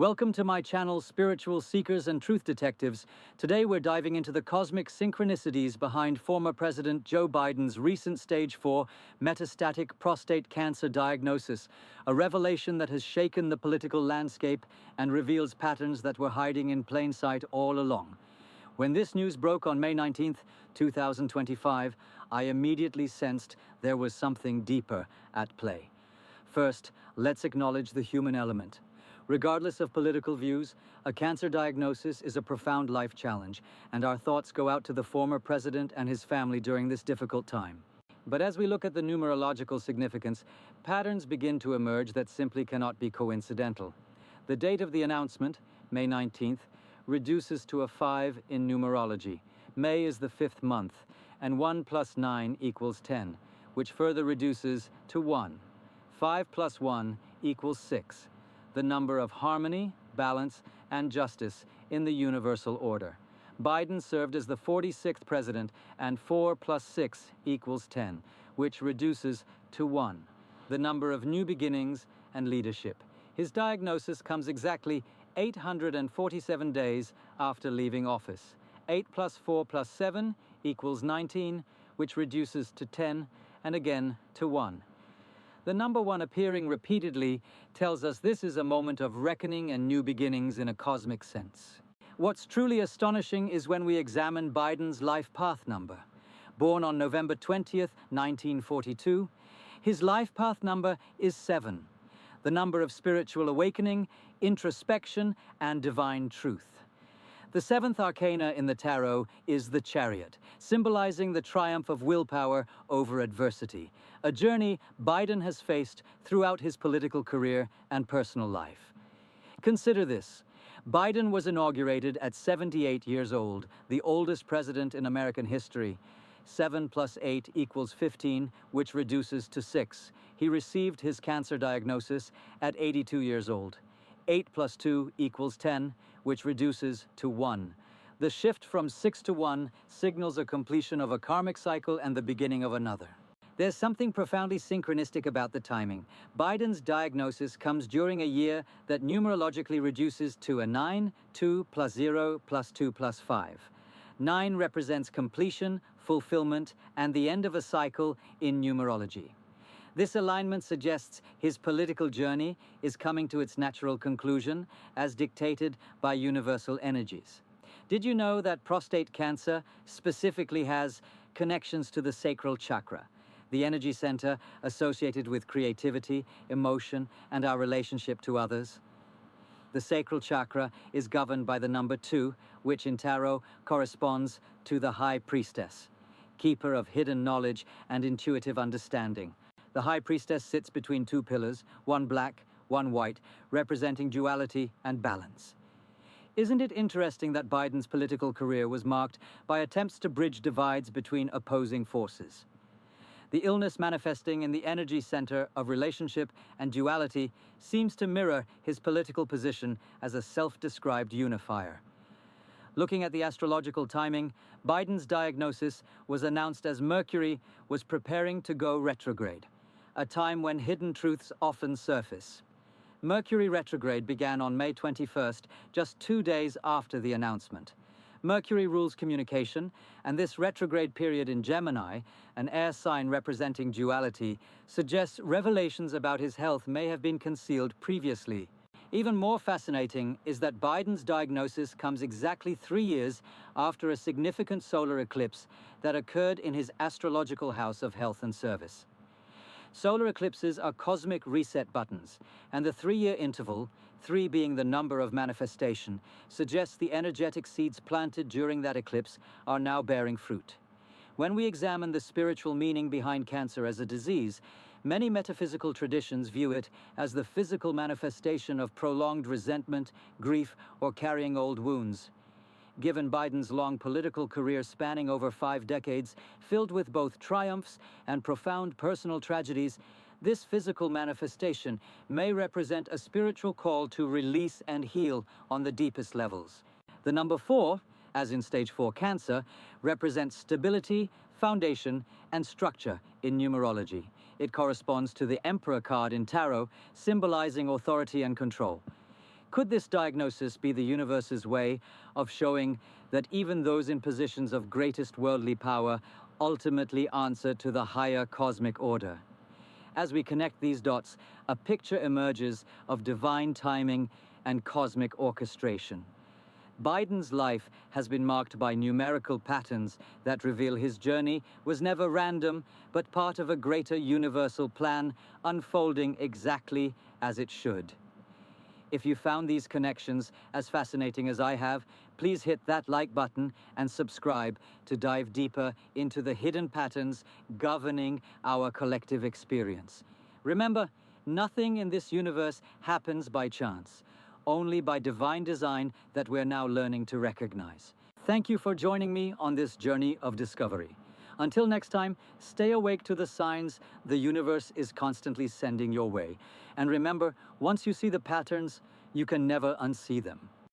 Welcome to my channel, Spiritual Seekers and Truth Detectives. Today we're diving into the cosmic synchronicities behind former President Joe Biden's recent stage 4 metastatic prostate cancer diagnosis, a revelation that has shaken the political landscape and reveals patterns that were hiding in plain sight all along. When this news broke on May 19th, 2025, I immediately sensed there was something deeper at play. First, let's acknowledge the human element. Regardless of political views, a cancer diagnosis is a profound life challenge, and our thoughts go out to the former president and his family during this difficult time. But as we look at the numerological significance, patterns begin to emerge that simply cannot be coincidental. The date of the announcement, May 19th, reduces to a 5 in numerology. May is the 5th month, and 1 plus 9 equals 10, which further reduces to 1. 5 plus 1 equals 6. The number of harmony, balance, and justice in the universal order. Biden served as the 46th president, and 4 plus 6 equals 10, which reduces to 1. The number of new beginnings and leadership. His diagnosis comes exactly 847 days after leaving office. 8 plus 4 plus 7 equals 19, which reduces to 10, and again to 1. The number 1 appearing repeatedly tells us this is a moment of reckoning and new beginnings in a cosmic sense. What's truly astonishing is when we examine Biden's life path number. Born on November 20th, 1942, his life path number is 7, the number of spiritual awakening, introspection, and divine truth. The 7th arcana in the tarot is the Chariot, symbolizing the triumph of willpower over adversity, a journey Biden has faced throughout his political career and personal life. Consider this. Biden was inaugurated at 78 years old, the oldest president in American history. 7 plus 8 equals 15, which reduces to 6. He received his cancer diagnosis at 82 years old. 8 plus 2 equals 10, which reduces to 1. The shift from 6 to 1 signals a completion of a karmic cycle and the beginning of another. There's something profoundly synchronistic about the timing. Biden's diagnosis comes during a year that numerologically reduces to a 9, 2 plus 0 plus 2 plus 5. 9 represents completion, fulfillment, and the end of a cycle in numerology. This alignment suggests his political journey is coming to its natural conclusion, as dictated by universal energies. Did you know that prostate cancer specifically has connections to the Sacral Chakra, the energy center associated with creativity, emotion, and our relationship to others? The Sacral Chakra is governed by the number 2, which in tarot corresponds to the High Priestess, keeper of hidden knowledge and intuitive understanding. The High Priestess sits between 2 pillars, one black, one white, representing duality and balance. Isn't it interesting that Biden's political career was marked by attempts to bridge divides between opposing forces? The illness manifesting in the energy center of relationship and duality seems to mirror his political position as a self-described unifier. Looking at the astrological timing, Biden's diagnosis was announced as Mercury was preparing to go retrograde, a time when hidden truths often surface. Mercury retrograde began on May 21st, just 2 days after the announcement. Mercury rules communication, and this retrograde period in Gemini, an air sign representing duality, suggests revelations about his health may have been concealed previously. Even more fascinating is that Biden's diagnosis comes exactly 3 years after a significant solar eclipse that occurred in his astrological house of health and service. Solar eclipses are cosmic reset buttons, and the 3-year interval, 3 being the number of manifestation, suggests the energetic seeds planted during that eclipse are now bearing fruit. When we examine the spiritual meaning behind cancer as a disease, many metaphysical traditions view it as the physical manifestation of prolonged resentment, grief, or carrying old wounds. Given Biden's long political career spanning over 5 decades, filled with both triumphs and profound personal tragedies, this physical manifestation may represent a spiritual call to release and heal on the deepest levels. The number 4, as in stage 4 cancer, represents stability, foundation, and structure in numerology. It corresponds to the Emperor card in tarot, symbolizing authority and control. Could this diagnosis be the universe's way of showing that even those in positions of greatest worldly power ultimately answer to the higher cosmic order? As we connect these dots, a picture emerges of divine timing and cosmic orchestration. Biden's life has been marked by numerical patterns that reveal his journey was never random, but part of a greater universal plan unfolding exactly as it should. If you found these connections as fascinating as I have, please hit that like button and subscribe to dive deeper into the hidden patterns governing our collective experience. Remember, nothing in this universe happens by chance, only by divine design that we're now learning to recognize. Thank you for joining me on this journey of discovery. Until next time, stay awake to the signs the universe is constantly sending your way. And remember, once you see the patterns, you can never unsee them.